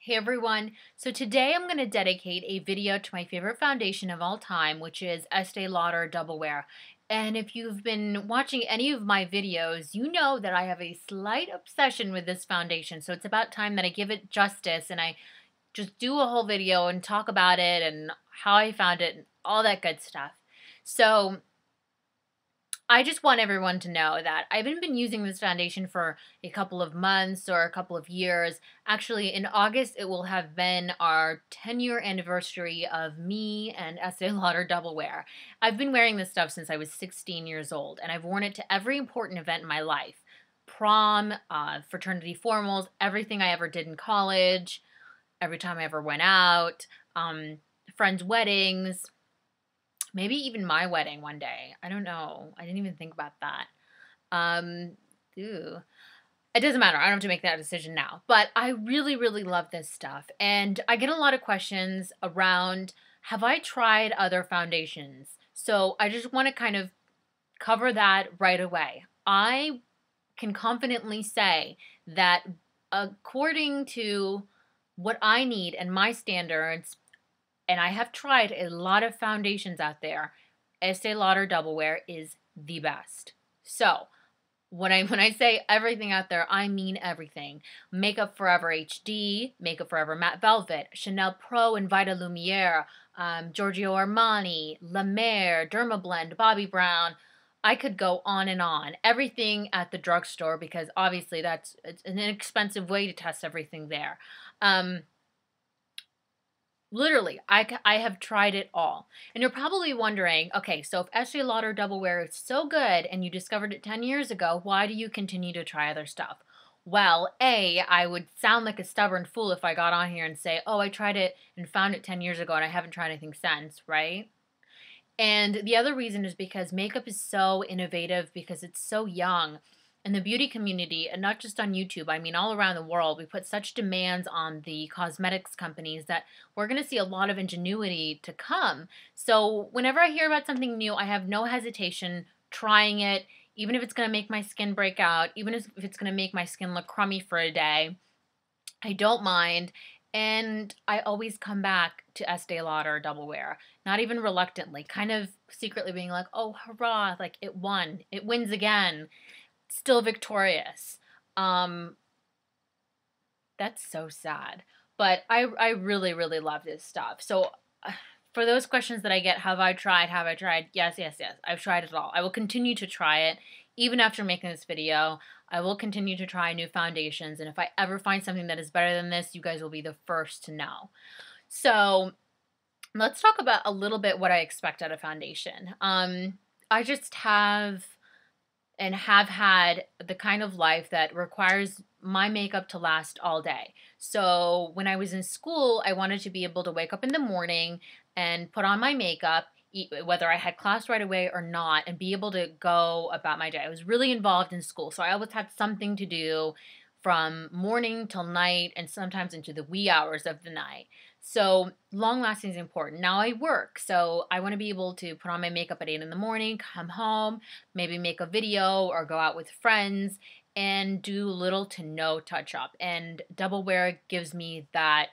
Hey everyone, so today I'm going to dedicate a video to my favorite foundation of all time, which is Estee Lauder Double Wear. And if you've been watching any of my videos, you know that I have a slight obsession with this foundation. So it's about time that I give it justice and I just do a whole video and talk about it and how I found it and all that good stuff. So I just want everyone to know that I haven't been using this foundation for a couple of months or a couple of years. Actually, in August, it will have been our 10-year anniversary of me and Estee Lauder Double Wear. I've been wearing this stuff since I was 16 years old, and I've worn it to every important event in my life. Prom, fraternity formals, everything I ever did in college, every time I ever went out, friends' weddings, maybe even my wedding one day. I don't know. I didn't even think about that. Um, Ew. It doesn't matter. I don't have to make that decision now. But I really, really love this stuff. And I get a lot of questions around, have I tried other foundations? So I just want to kind of cover that right away. I can confidently say that according to what I need and my standards, and I have tried a lot of foundations out there, Estee Lauder Double Wear is the best. So, when I say everything out there, I mean everything. Makeup Forever HD, Makeup Forever Matte Velvet, Chanel Pro and Vita Lumiere, Giorgio Armani, La Mer, Dermablend, Bobbi Brown. I could go on and on. Everything at the drugstore, because obviously it's an inexpensive way to test everything there. Literally, I have tried it all. And you're probably wondering, okay, so if Estee Lauder Double Wear is so good and you discovered it 10 years ago, why do you continue to try other stuff? Well, I would sound like a stubborn fool if I got on here and say, oh, I tried it and found it 10 years ago and I haven't tried anything since, right? And the other reason is because makeup is so innovative because it's so young. In the beauty community, and not just on YouTube, I mean all around the world, we put such demands on the cosmetics companies that we're going to see a lot of ingenuity to come. So whenever I hear about something new, I have no hesitation trying it, even if it's going to make my skin break out, even if it's going to make my skin look crummy for a day. I don't mind. And I always come back to Estee Lauder Double Wear, not even reluctantly, kind of secretly being like, oh, hurrah, like it won. It wins again. Still victorious. That's so sad. But I really, really love this stuff. So for those questions that I get, have I tried? Have I tried? Yes, yes, yes. I've tried it all. I will continue to try it. Even after making this video, I will continue to try new foundations. And if I ever find something that is better than this, you guys will be the first to know. So let's talk about a little bit what I expect out of foundation. I just have had the kind of life that requires my makeup to last all day. So when I was in school, I wanted to be able to wake up in the morning and put on my makeup, whether I had class right away or not, and be able to go about my day. I was really involved in school, so I always had something to do from morning till night and sometimes into the wee hours of the night. So long lasting is important. Now I work, so I want to be able to put on my makeup at 8 in the morning, come home, maybe make a video or go out with friends and do little to no touch up. And Double Wear gives me that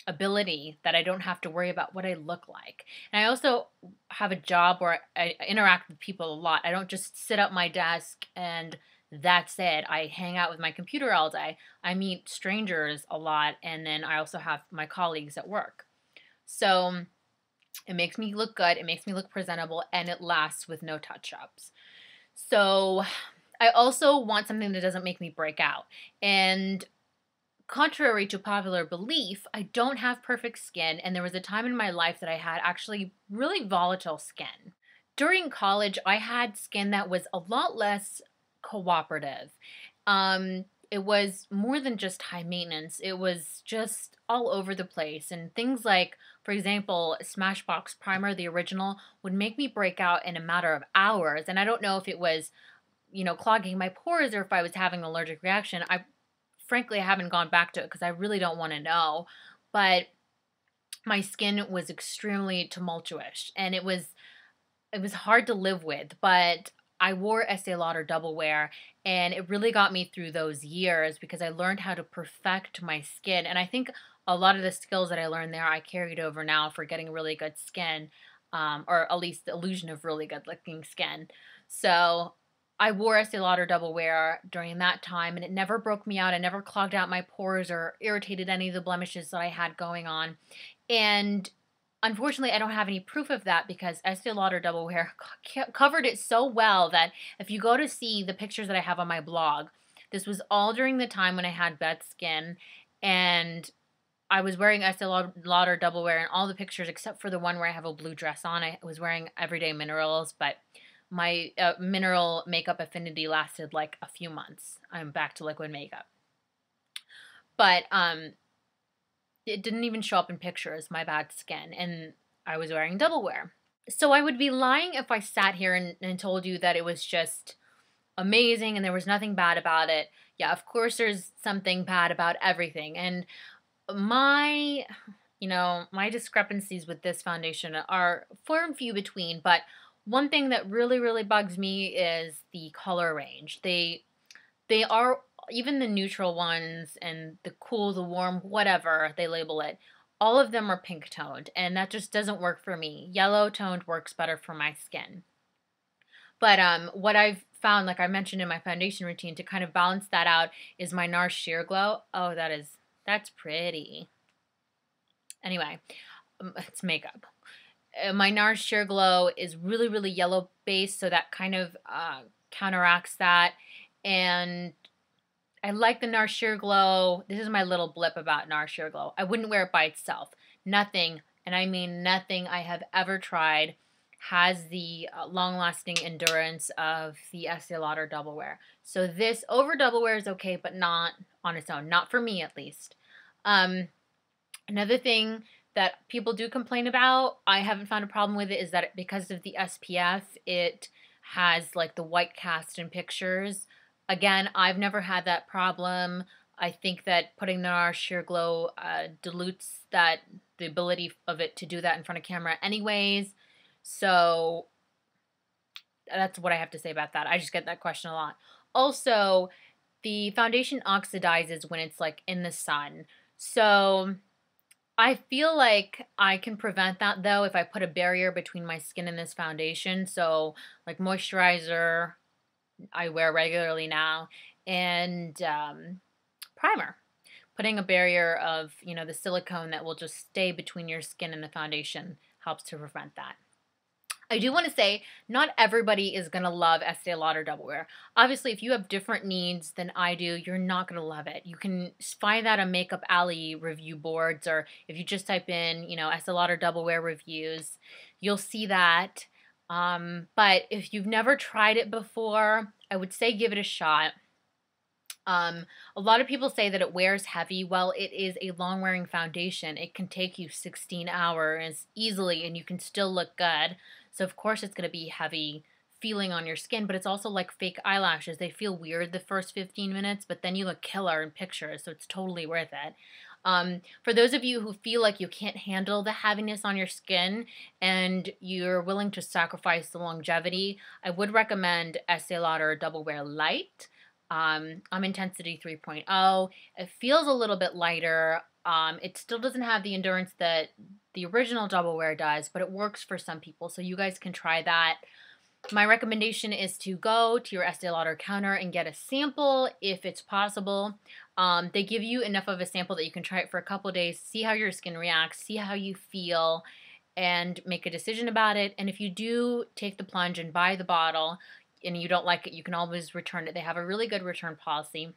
ability that I don't have to worry about what I look like. And I also have a job where I interact with people a lot. I don't just sit at my desk and that's it. I hang out with my computer all day. I meet strangers a lot, and then I also have my colleagues at work. So it makes me look good, it makes me look presentable, and it lasts with no touch-ups. So I also want something that doesn't make me break out. And contrary to popular belief, I don't have perfect skin, and there was a time in my life that I had actually really volatile skin. During college, I had skin that was a lot less cooperative. It was more than just high maintenance. It was just all over the place. And things like, for example, Smashbox Primer, the original, would make me break out in a matter of hours. And I don't know if it was, clogging my pores or if I was having an allergic reaction. Frankly, I haven't gone back to it because I really don't want to know. But my skin was extremely tumultuous and it was hard to live with, but I wore Estee Lauder Double Wear, and it really got me through those years because I learned how to perfect my skin. And I think a lot of the skills that I learned there, I carried over now for getting really good skin, or at least the illusion of really good looking skin. So I wore Estee Lauder Double Wear during that time, and it never broke me out. I never clogged out my pores or irritated any of the blemishes that I had going on. And unfortunately, I don't have any proof of that because Estee Lauder Double Wear covered it so well that if you go to see the pictures that I have on my blog, this was all during the time when I had bad skin, and I was wearing Estee Lauder Double Wear in all the pictures except for the one where I have a blue dress on. I was wearing Everyday Minerals, but my mineral makeup affinity lasted like a few months. I'm back to liquid makeup. But it didn't even show up in pictures, my bad skin, and I was wearing Double Wear. So I would be lying if I sat here and told you that it was just amazing and there was nothing bad about it. Yeah, of course there's something bad about everything. And my, my discrepancies with this foundation are far and few between, but one thing that really, really bugs me is the color range. They are, even the neutral ones and the cool, the warm, whatever they label it, all of them are pink toned, and that just doesn't work for me. Yellow toned works better for my skin. But what I've found, like I mentioned in my foundation routine, to kind of balance that out is my Nars Sheer Glow. Oh, that's pretty. Anyway, it's makeup. My Nars Sheer Glow is really, really yellow based, so that kind of counteracts that. And I like the Nars Sheer Glow. This is my little blip about Nars Sheer Glow. I wouldn't wear it by itself. Nothing, and I mean nothing I have ever tried has the long-lasting endurance of the Estee Lauder Double Wear. So this over Double Wear is okay, but not on its own. Not for me, at least. Another thing that people do complain about, I haven't found a problem with it, is that because of the SPF, it has like the white cast in pictures. Again, I've never had that problem. I think that putting the Nars Sheer Glow dilutes the ability of it to do that in front of camera anyways. So that's what I have to say about that. I just get that question a lot. Also, the foundation oxidizes when it's like in the sun. So I feel like I can prevent that though if I put a barrier between my skin and this foundation. So like moisturizer I wear regularly now, and primer. Putting a barrier of, the silicone that will just stay between your skin and the foundation helps to prevent that. I do want to say, not everybody is going to love Estee Lauder Double Wear. Obviously, if you have different needs than I do, you're not going to love it. You can find that on Makeup Alley review boards, or if you just type in, Estee Lauder Double Wear reviews, you'll see that. But if you've never tried it before, I would say give it a shot. A lot of people say that it wears heavy. Well, it is a long-wearing foundation. It can take you 16 hours easily, and you can still look good. So, of course, it's going to be heavy feeling on your skin, but it's also like fake eyelashes. They feel weird the first 15 minutes, but then you look killer in pictures, so it's totally worth it. For those of you who feel like you can't handle the heaviness on your skin and you're willing to sacrifice the longevity, I would recommend Estee Lauder Double Wear Light. I'm Intensity 3.0. It feels a little bit lighter. It still doesn't have the endurance that the original Double Wear does, but it works for some people, so you guys can try that. My recommendation is to go to your Estee Lauder counter and get a sample if it's possible. They give you enough of a sample that you can try it for a couple days, see how your skin reacts, see how you feel, and make a decision about it. And if you do take the plunge and buy the bottle and you don't like it, you can always return it. They have a really good return policy.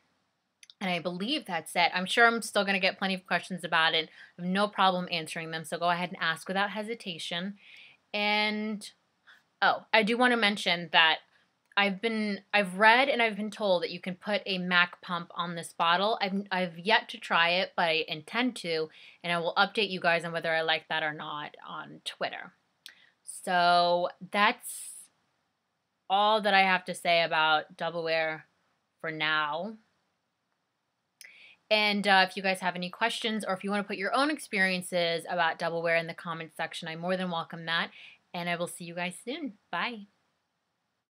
And I believe that's it. I'm sure I'm still going to get plenty of questions about it. I have no problem answering them, so go ahead and ask without hesitation. And oh, I do want to mention that I've read and I've been told that you can put a MAC pump on this bottle. I've yet to try it, but I intend to, and I will update you guys on whether I like that or not on Twitter. So that's all that I have to say about Double Wear for now. And if you guys have any questions, or if you want to put your own experiences about Double Wear in the comments section, I more than welcome that. And I will see you guys soon. Bye.